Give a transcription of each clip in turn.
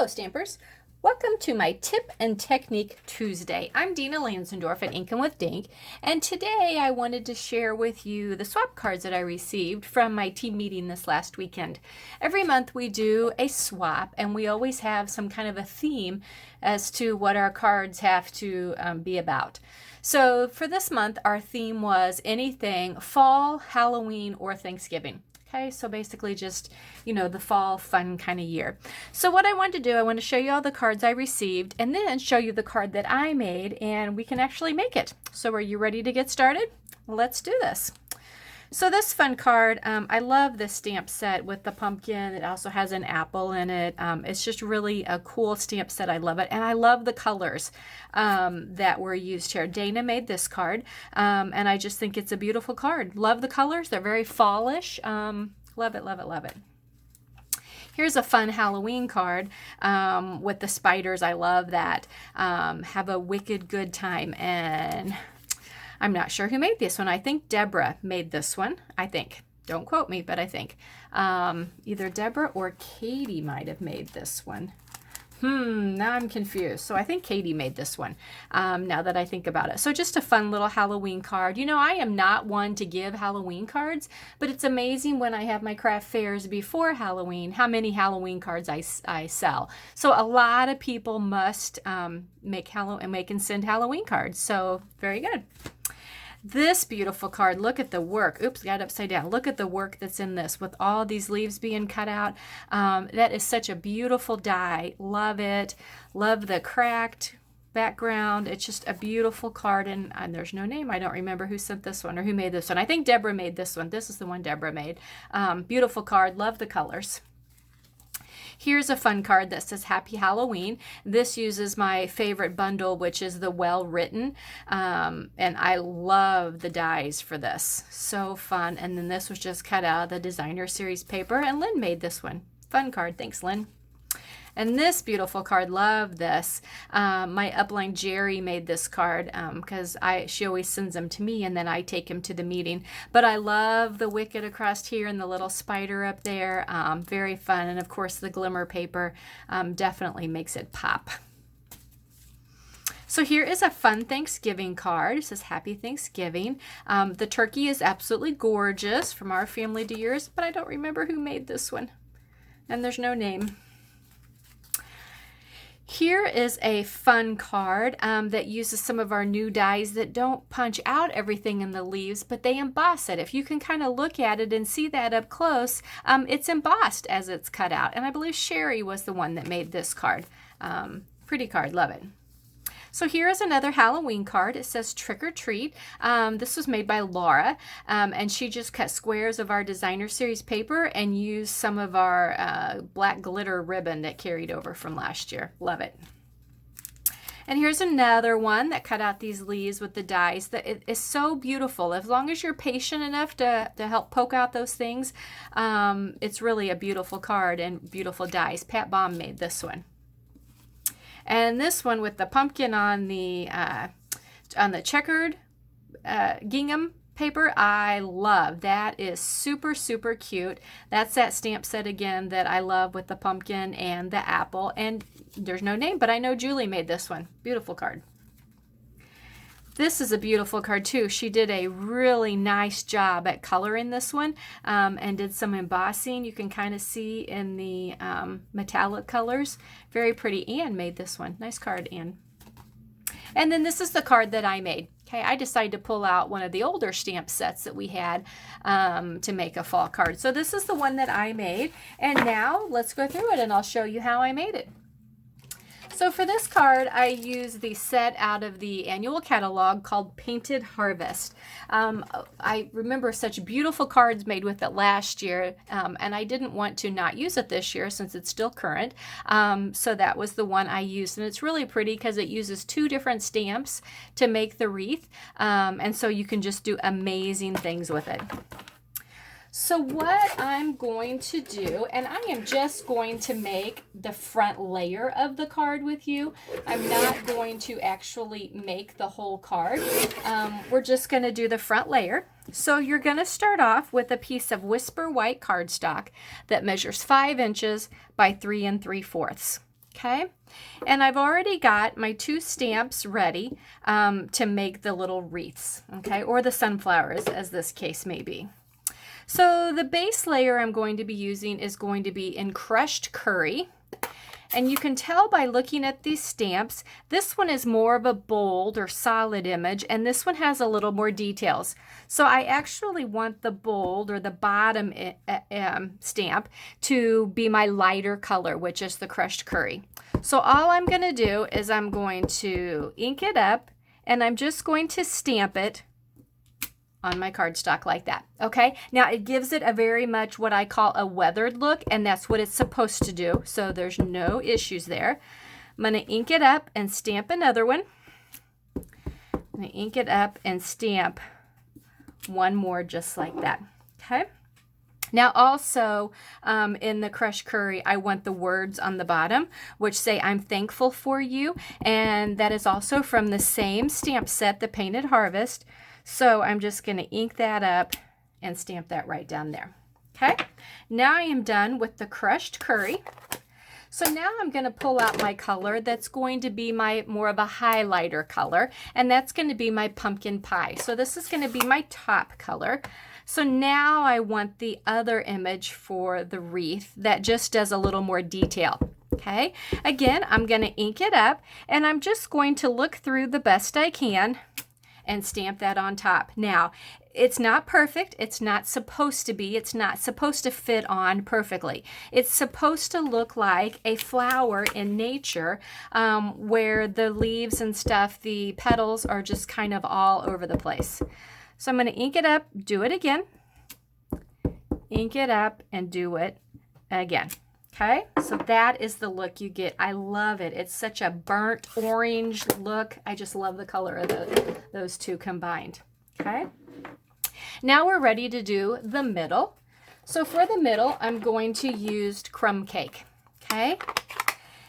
Hello Stampers! Welcome to my Tip and Technique Tuesday. I'm Dina Lanzendorf at Inkin' with Dink, and today I wanted to share with you the swap cards that I received from my team meeting this last weekend. Every month we do a swap, and we always have some kind of a theme as to what our cards have to be about. So for this month, our theme was anything fall, Halloween, or Thanksgiving. Okay, so basically just, the fall fun kind of year. So what I want to do, I want to show you all the cards I received and then show you the card that I made, and we can actually make it. So are you ready to get started? Let's do this. So this fun card, I love this stamp set with the pumpkin. It also has an apple in it. It's just really a cool stamp set. I love it. And I love the colors that were used here. Dana made this card, and I just think it's a beautiful card. Love the colors. They're very fallish. Love it, love it, love it. Here's a fun Halloween card with the spiders. I love that. Have a wicked good time. And I'm not sure who made this one. I think Deborah made this one. I think. Don't quote me, but I think. Either Deborah or Katie might have made this one. Now I'm confused. So I think Katie made this one, now that I think about it. So just a fun little Halloween card. I am not one to give Halloween cards, but it's amazing when I have my craft fairs before Halloween, how many Halloween cards I sell. So a lot of people must make and send Halloween cards. So very good. This beautiful card, look at the work. Oops, got it upside down. Look at the work that's in this with all these leaves being cut out. That is such a beautiful die. Love it. Love the cracked background. It's just a beautiful card, and there's no name. I don't remember who sent this one or who made this one. I think Deborah made this one. This is the one Deborah made. Beautiful card. Love the colors. Here's a fun card that says Happy Halloween. This uses my favorite bundle, which is the Well Written. And I love the dies for this. So fun. And then this was just cut out of the Designer Series paper, and Lynn made this one. Fun card. Thanks, Lynn. And this beautiful card, love this. My upline Jerry made this card because she always sends them to me, and then I take them to the meeting. But I love the wicked across here and the little spider up there. Very fun. And of course the glimmer paper definitely makes it pop. So here is a fun Thanksgiving card. It says Happy Thanksgiving. The turkey is absolutely gorgeous, from our family to yours, but I don't remember who made this one. And there's no name. Here is a fun card that uses some of our new dies that don't punch out everything in the leaves, but they emboss it. If you can kind of look at it and see that up close, it's embossed as it's cut out. And I believe Sherry was the one that made this card. Pretty card, love it. So here is another Halloween card. It says Trick or Treat. This was made by Laura, and she just cut squares of our Designer Series paper and used some of our black glitter ribbon that carried over from last year. Love it. And here's another one that cut out these leaves with the dies. That it is so beautiful. As long as you're patient enough to help poke out those things, it's really a beautiful card and beautiful dies. Pat Baum made this one. And this one with the pumpkin on the checkered gingham paper, I love. That is super, super cute. That's that stamp set again that I love with the pumpkin and the apple. And there's no name, but I know Julie made this one. Beautiful card. This is a beautiful card too. She did a really nice job at coloring this one and did some embossing. You can kind of see in the metallic colors. Very pretty. Anne made this one. Nice card, Anne. And then this is the card that I made. Okay, I decided to pull out one of the older stamp sets that we had to make a fall card. So this is the one that I made. And now let's go through it and I'll show you how I made it. So for this card, I used the set out of the annual catalog called Painted Harvest. I remember such beautiful cards made with it last year, and I didn't want to not use it this year since it's still current. So that was the one I used, and it's really pretty because it uses two different stamps to make the wreath, and so you can just do amazing things with it. So what I'm going to do, and I am just going to make the front layer of the card with you. I'm not going to actually make the whole card. We're just going to do the front layer. So you're going to start off with a piece of Whisper White cardstock that measures 5 inches by 3 3/4. Okay, and I've already got my 2 stamps ready to make the little wreaths, okay, or the sunflowers as this case may be. So the base layer I'm going to be using is going to be in crushed curry. And you can tell by looking at these stamps, this one is more of a bold or solid image, and this one has a little more details. So I actually want the bold or the bottom stamp to be my lighter color, which is the crushed curry. So all I'm going to do is I'm going to ink it up, and I'm just going to stamp it on my cardstock like that. Okay, now it gives it a very much what I call a weathered look, and that's what it's supposed to do, so there's no issues there. I'm going to ink it up and stamp another one. I'm going to ink it up and stamp one more just like that. Okay, now also in the crushed curry, I want the words on the bottom which say I'm thankful for you, and that is also from the same stamp set, the Painted Harvest. So I'm just going to ink that up and stamp that right down there. Okay, now I am done with the crushed curry. So now I'm going to pull out my color that's going to be my more of a highlighter color, and that's going to be my pumpkin pie. So this is going to be my top color. So now I want the other image for the wreath that just does a little more detail. Okay, again, I'm going to ink it up, and I'm just going to look through the best I can and stamp that on top. Now, it's not perfect. It's not supposed to be. It's not supposed to fit on perfectly. It's supposed to look like a flower in nature where the leaves and stuff, the petals are just kind of all over the place. So I'm going to ink it up, do it again, ink it up, and do it again. Okay, so that is the look you get. I love it. It's such a burnt orange look. I just love the color of those two combined. Okay, now we're ready to do the middle. So for the middle, I'm going to use Crumb Cake. Okay,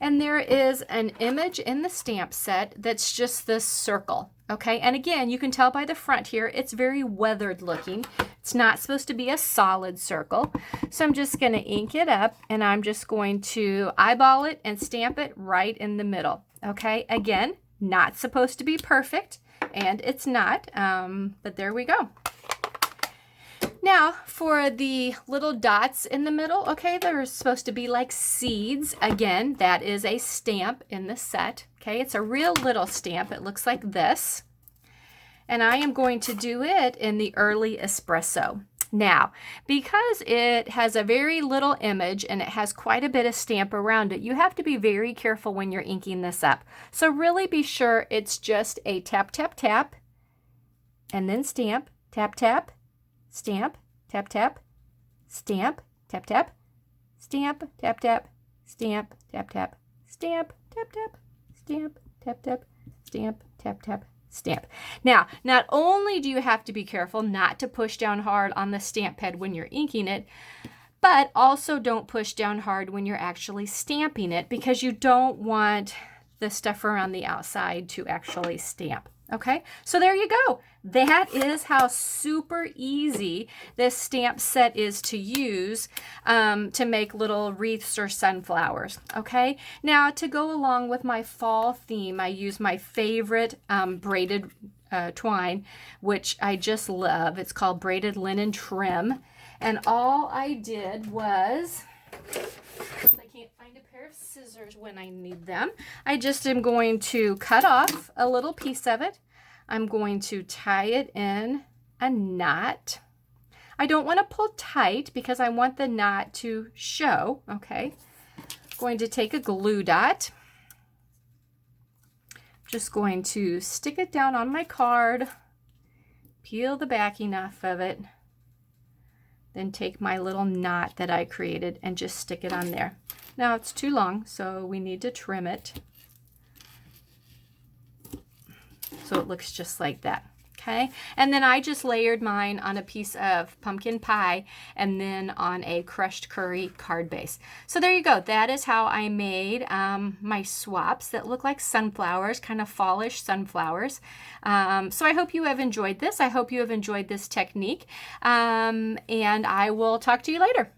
and there is an image in the stamp set that's just this circle. Okay, and again, you can tell by the front here, it's very weathered looking. It's not supposed to be a solid circle. So I'm just going to ink it up, and I'm just going to eyeball it and stamp it right in the middle. Okay, again, not supposed to be perfect, and it's not, but there we go. Now, for the little dots in the middle, okay, they're supposed to be like seeds. Again, that is a stamp in the set. Okay, it's a real little stamp. It looks like this. And I am going to do it in the Early Espresso. Now, because it has a very little image and it has quite a bit of stamp around it, you have to be very careful when you're inking this up. So really be sure it's just a tap, tap, tap, and then stamp, tap, tap, stamp, tap, tap, stamp, tap, tap, stamp, tap, tap, stamp, tap, tap, stamp, tap, tap, stamp, tap, tap, stamp, tap, tap, stamp. Now, not only do you have to be careful not to push down hard on the stamp pad when you're inking it, but also don't push down hard when you're actually stamping it, because you don't want the stuff around the outside to actually stamp. Okay, so there you go. That is how super easy this stamp set is to use to make little wreaths or sunflowers. Okay, now to go along with my fall theme, I use my favorite braided twine, which I just love. It's called Braided Linen Trim. And all I did was, I can't find a pair of scissors when I need them, I just am going to cut off a little piece of it. I'm going to tie it in a knot. I don't want to pull tight because I want the knot to show. Okay, going to take a glue dot. Just going to stick it down on my card, peel the backing off of it, then take my little knot that I created and just stick it on there. Now it's too long, so we need to trim it so it looks just like that. Okay, and then I just layered mine on a piece of pumpkin pie and then on a crushed curry card base. So there you go. That is how I made my swaps that look like sunflowers, kind of fallish sunflowers. So I hope you have enjoyed this. I hope you have enjoyed this technique, and I will talk to you later.